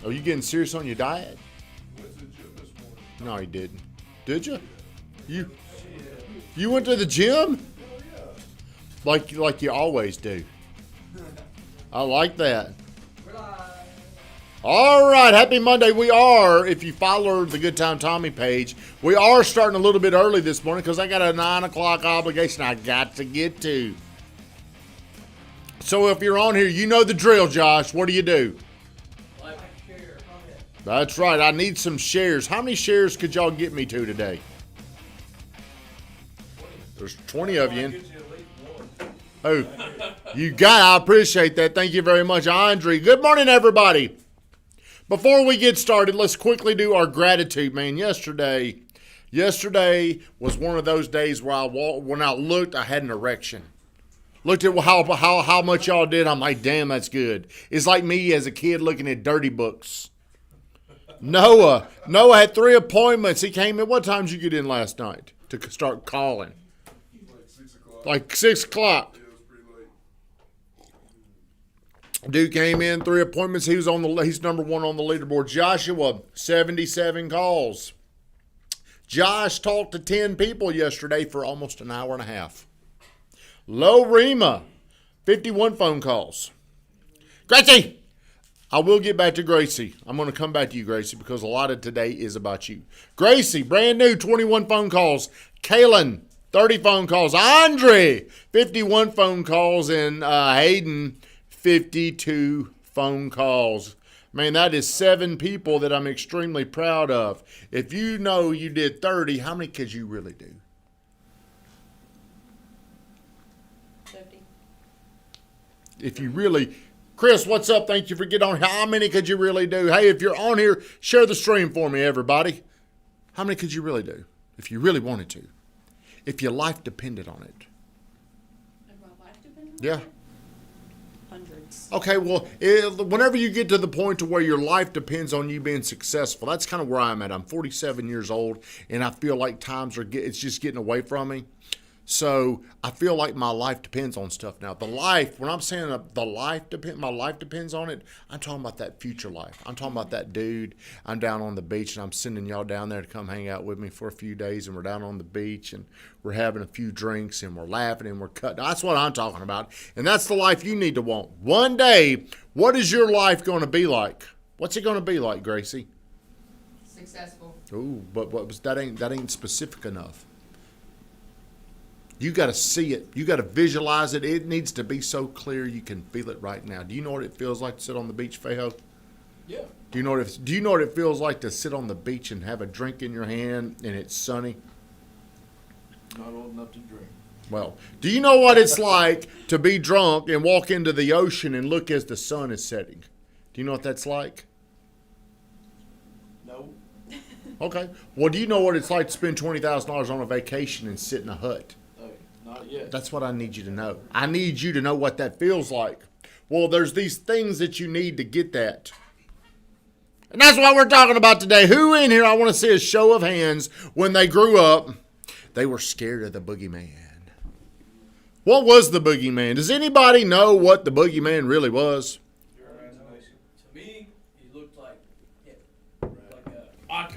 Are you getting serious on your diet? Went to the gym this morning. No, you didn't. Did you? You went to the gym? Oh, yeah. Like you always do. I like that. All right, happy Monday. We are, if you follow the Good Time Tommy page, we are starting a little bit early this morning because I got a 9 o'clock obligation I got to get to. So if you're on here, you know the drill, Josh. What do you do? Like, share, comment. That's right. I need some shares. How many shares could y'all get me to today? There's 20 of you in. Oh, you got it. I appreciate that. Thank you very much, Andre. Good morning, everybody. Before we get started, let's quickly do our gratitude, man. Yesterday was one of those days where when I looked, I had an erection. Looked at how much y'all did. I'm like, damn, that's good. It's like me as a kid looking at dirty books. Noah had 3 appointments. He came in. What time did you get in last night to start calling? Like 6 o'clock. Like 6 o'clock. Yeah, it was pretty late. Dude came in, 3 appointments. He's number 1 on the leaderboard. Joshua, 77 calls. Josh talked to 10 people yesterday for almost an hour and a half. Lorema, 51 phone calls. Gracie! I will get back to Gracie. I'm going to come back to you, Gracie, because a lot of today is about you. Gracie, brand new, 21 phone calls. Kaylin, 30 phone calls. Andre, 51 phone calls. And Hayden, 52 phone calls. Man, that is 7 people that I'm extremely proud of. If you know you did 30, how many could you really do? 50. If you really... Chris, what's up? Thank you for getting on. How many could you really do? Hey, if you're on here, share the stream for me, everybody. How many could you really do? If you really wanted to. If your life depended on it. If my life depended on Yeah. it? Hundreds. Okay, well, whenever you get to the point to where your life depends on you being successful, that's kind of where I'm at. I'm 47 years old, and I feel like it's just getting away from me. So I feel like my life depends on stuff now. When I'm saying my life depends on it, I'm talking about that future life. I'm talking about that dude. I'm down on the beach, and I'm sending y'all down there to come hang out with me for a few days, and we're down on the beach, and we're having a few drinks, and we're laughing, and we're cutting. That's what I'm talking about, and that's the life you need to want. One day, what is your life going to be like? What's it going to be like, Gracie? Successful. Ooh, but that ain't specific enough. You got to see it. You got to visualize it. It needs to be so clear you can feel it right now. Do you know what it feels like to sit on the beach, Fejo? Yeah. Do you know what it feels like to sit on the beach and have a drink in your hand and it's sunny? Not old enough to drink. Well, do you know what it's like to be drunk and walk into the ocean and look as the sun is setting? Do you know what that's like? No. Okay. Well, do you know what it's like to spend $20,000 on a vacation and sit in a hut? Not yet. That's what I need you to know. I need you to know what that feels like. Well, there's these things that you need to get that. And that's what we're talking about today. Who in here, I want to see a show of hands, when they grew up, they were scared of the boogeyman. What was the boogeyman? Does anybody know what the boogeyman really was? To me, he looked like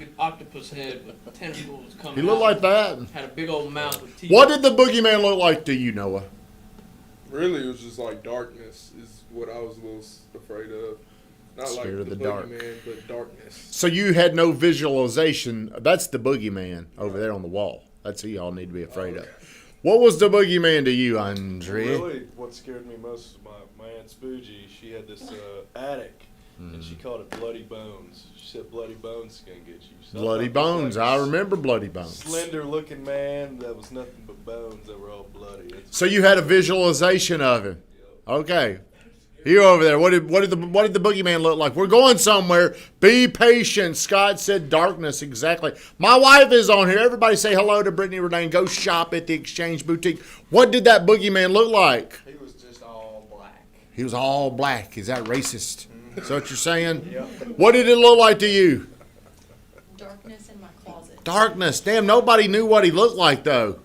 an octopus head with tentacles coming He looked like that. Had a big old mouth with teeth. What did the boogeyman look like to you, Noah? Really, it was just like darkness is what I was a little afraid of. Not Scared like of the the dark. boogeyman, but darkness. So you had no visualization. That's the boogeyman over there on the wall. That's who y'all need to be afraid of. What was the boogeyman to you, Andre? Really, what scared me most was my Aunt Spoogie. She had this attic, and she called it Bloody Bones. She said Bloody Bones can get you. So Bloody I thought it was Bones. like I a remember Bloody Bones. slender-looking man that was nothing but bones that were all bloody. So you had a visualization of him. Okay. You over there. What did the boogeyman look like? We're going somewhere. Be patient. Scott said darkness. Exactly. My wife is on here. Everybody say hello to Brittany Renee. Go shop at the Exchange Boutique. What did that boogeyman look like? He was just all black. He was all black. Is that racist? Is that what you're saying? Yep. What did it look like to you? Darkness in my closet. Darkness. Damn, nobody knew what he looked like, though.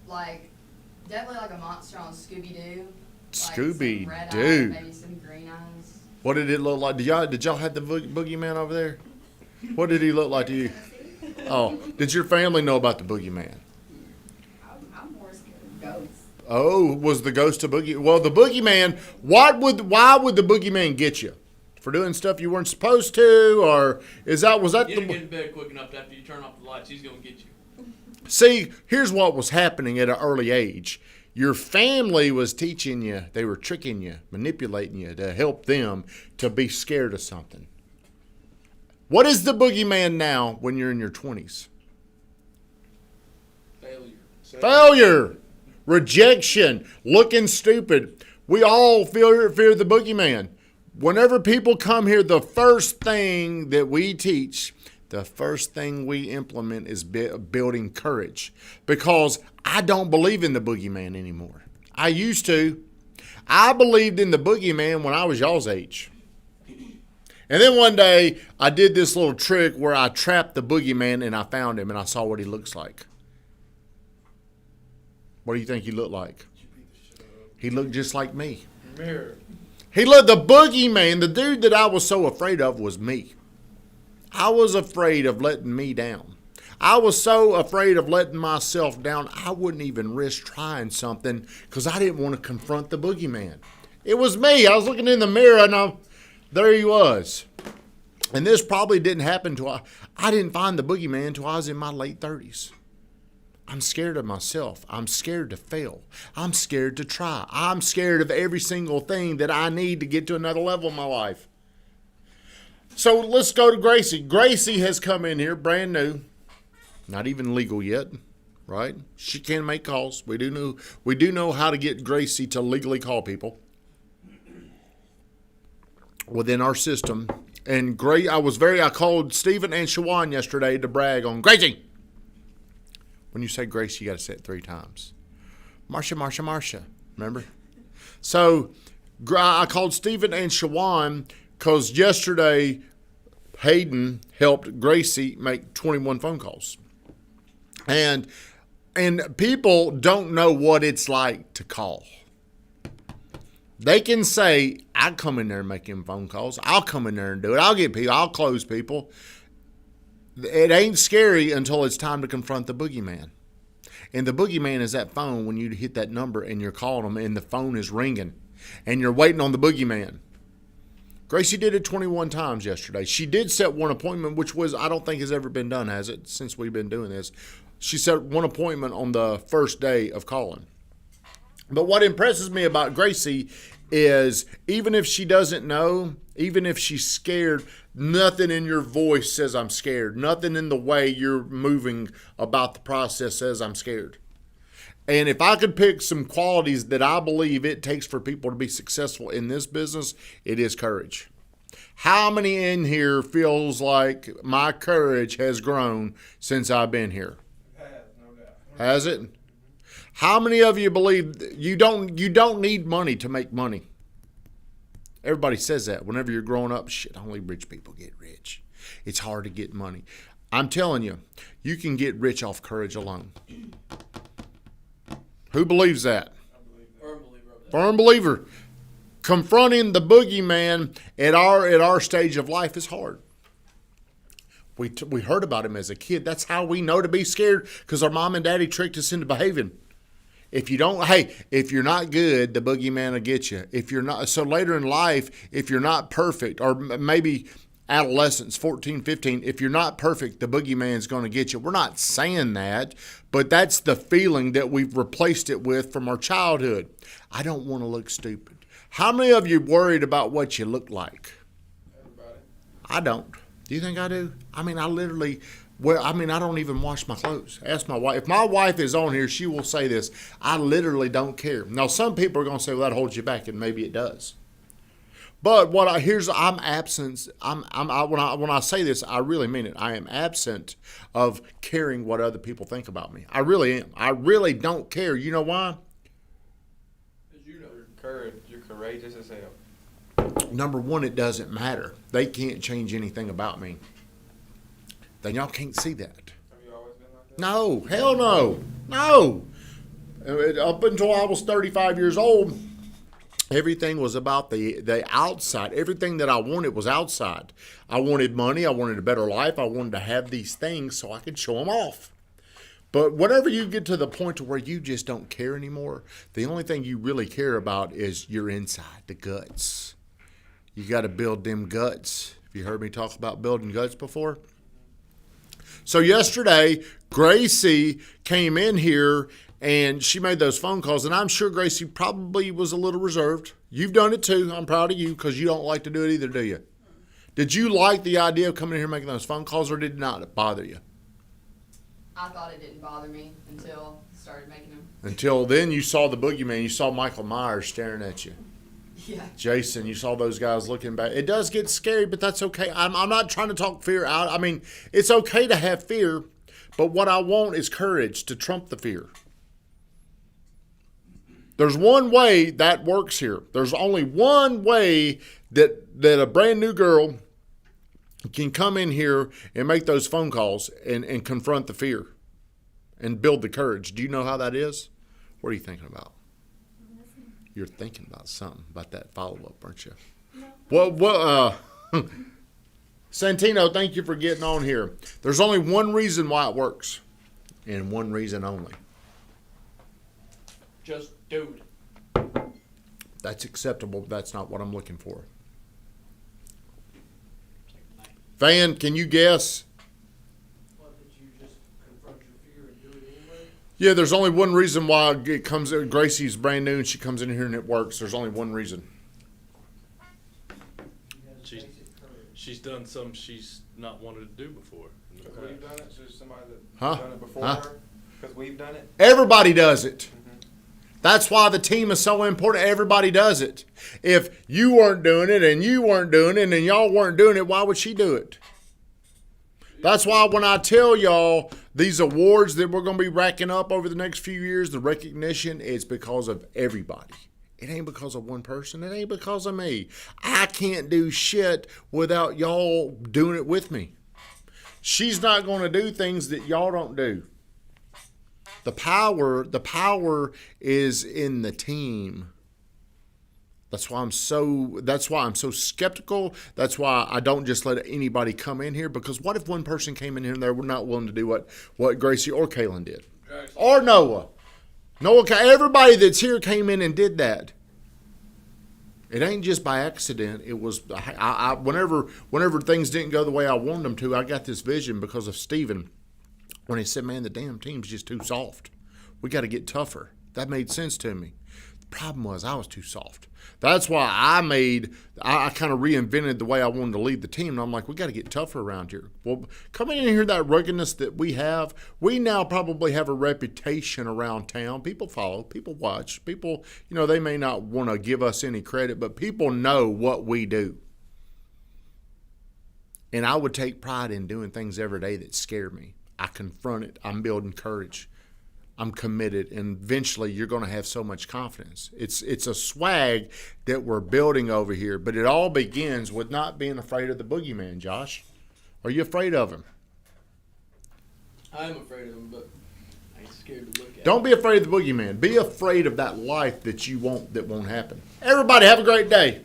Like, definitely like a monster on Scooby-Doo. Like Scooby-Doo. some red eyes, maybe some green eyes. What did it look like? Did y'all have the boogeyman over there? What did he look like to you? Oh, did your family know about the boogeyman? I'm more scared of ghosts. Oh, was the ghost a boogie? Well, the boogeyman. Why would the boogeyman get you? For doing stuff you weren't supposed to, or was that You the? didn't get in bed quick enough after you turn off the lights. He's gonna get you. See, here's what was happening at an early age. Your family was teaching you, they were tricking you, manipulating you to help them to be scared of something. What is the boogeyman now when you're in your 20s? Failure. Failure, rejection, looking stupid. We all fear the boogeyman. Whenever people come here, the first thing that we teach, the first thing we implement is building courage, because I don't believe in the boogeyman anymore. I used to. I believed in the boogeyman when I was y'all's age. And then one day I did this little trick where I trapped the boogeyman and I found him and I saw what he looks like. What do you think he looked like? He looked just like me. Mirror. He looked, the boogeyman, the dude that I was so afraid of was me. I was afraid of letting me down. I was so afraid of letting myself down, I wouldn't even risk trying something because I didn't want to confront the boogeyman. It was me. I was looking in the mirror and there he was. And this probably didn't happen until I didn't find the boogeyman until I was in my late 30s. I'm scared of myself. I'm scared to fail. I'm scared to try. I'm scared of every single thing that I need to get to another level in my life. So let's go to Gracie. Gracie has come in here brand new. Not even legal yet, right? She can make calls. We do know how to get Gracie to legally call people within our system. And I called Stephen and Shawan yesterday to brag on Gracie. When you say Gracie, you got to say it 3 times. Marsha. Remember? So I called Stephen and Shawan because yesterday Hayden helped Gracie make 21 phone calls. And people don't know what it's like to call. They can say, I'll come in there and make him phone calls. I'll come in there and do it. I'll get people. I'll close people. It ain't scary until it's time to confront the boogeyman. And the boogeyman is that phone when you hit that number and you're calling them and the phone is ringing and you're waiting on the boogeyman. Gracie did it 21 times yesterday. She did set one appointment, which I don't think has ever been done, has it, since we've been doing this. She set one appointment on the first day of calling. But what impresses me about Gracie is even if she doesn't know, even if she's scared, nothing in your voice says I'm scared. Nothing in the way you're moving about the process says I'm scared. And if I could pick some qualities that I believe it takes for people to be successful in this business, it is courage. How many in here feels like my courage has grown since I've been here? It has, no doubt. Has it? How many of you believe you don't need money to make money? Everybody says that whenever you're growing up. Shit, only rich people get rich. It's hard to get money. I'm telling you, you can get rich off courage alone. Who believes that? Firm believer of that. Firm believer. Confronting the boogeyman at our stage of life is hard. We heard about him as a kid. That's how we know to be scared, because our mom and daddy tricked us into behaving. If you're not good, the boogeyman will get you. If you're not, so later in life, if you're not perfect, or maybe adolescence, 14, 15, if you're not perfect, the boogeyman's going to get you. We're not saying that, but that's the feeling that we've replaced it with from our childhood. I don't want to look stupid. How many of you worried about what you look like? Everybody. I don't. Do you think I do? I mean, I don't even wash my clothes. Ask my wife. If my wife is on here, she will say this. I literally don't care. Now, some people are going to say, well, that holds you back, and maybe it does. But I'm absent. When I say this, I really mean it. I am absent of caring what other people think about me. I really am. I really don't care. You know why? As you know. You're courageous as hell. Number one, it doesn't matter. They can't change anything about me. Then y'all can't see that. Have you always been like that? No, hell no. No. Up until I was 35 years old, Everything was about the outside. Everything that I wanted was outside. I wanted money. I wanted a better life. I wanted to have these things so I could show them off. But whenever you get to the point to where you just don't care anymore, the only thing you really care about is your inside, the guts. You got to build them guts. Have you heard me talk about building guts before? So yesterday, Gracie came in here and she made those phone calls, and I'm sure Gracie probably was a little reserved. You've done it too. I'm proud of you because you don't like to do it either, do you? Did you like the idea of coming in here making those phone calls, or did it not bother you? I thought it didn't bother me until I started making them. Until then, you saw the boogeyman. You saw Michael Myers staring at you. Yeah. Jason, you saw those guys looking back. It does get scary, but that's okay. I'm not trying to talk fear out. I mean, it's okay to have fear, but what I want is courage to trump the fear. There's one way that works here. There's only one way that a brand new girl can come in here and make those phone calls and confront the fear and build the courage. Do you know how that is? What are you thinking about? You're thinking about something, about that follow-up, aren't you? No. Santino, thank you for getting on here. There's only one reason why it works, and one reason only. Just do it. That's acceptable, but that's not what I'm looking for. Van, can you guess? What, that you just confront your fear and do it anyway? Yeah, there's only one reason why it comes. Gracie's brand new and she comes in here and it works. There's only one reason. You have She's- basic courage. She's done something she's not wanted to do before. Because we've done it, so there's somebody that's Huh? done it before Huh? her. Because we've done it. Everybody does it. That's why the team is so important. Everybody does it. If you weren't doing it and you weren't doing it and y'all weren't doing it, why would she do it? That's why when I tell y'all these awards that we're going to be racking up over the next few years, the recognition is because of everybody. It ain't because of one person. It ain't because of me. I can't do shit without y'all doing it with me. She's not going to do things that y'all don't do. The power is in the team. That's why I'm so skeptical. That's why I don't just let anybody come in here, because what if one person came in here and they were not willing to do what Gracie or Kaylin did? Or Noah. Everybody that's here came in and did that. It ain't just by accident. It was whenever things didn't go the way I wanted them to, I got this vision because of Steven. When he said, man, the damn team's just too soft. We got to get tougher. That made sense to me. The problem was I was too soft. That's why I kind of reinvented the way I wanted to lead the team. And I'm like, we got to get tougher around here. Well, coming in here, that ruggedness that we have, we now probably have a reputation around town. People follow, people watch, people, they may not want to give us any credit, but people know what we do. And I would take pride in doing things every day that scare me. I confront it. I'm building courage. I'm committed. And eventually you're going to have so much confidence. It's a swag that we're building over here. But it all begins with not being afraid of the boogeyman, Josh. Are you afraid of him? I am afraid of him, but I ain't scared to look at Don't be afraid of the boogeyman. Be afraid of that life that you want that won't happen. Everybody have a great day.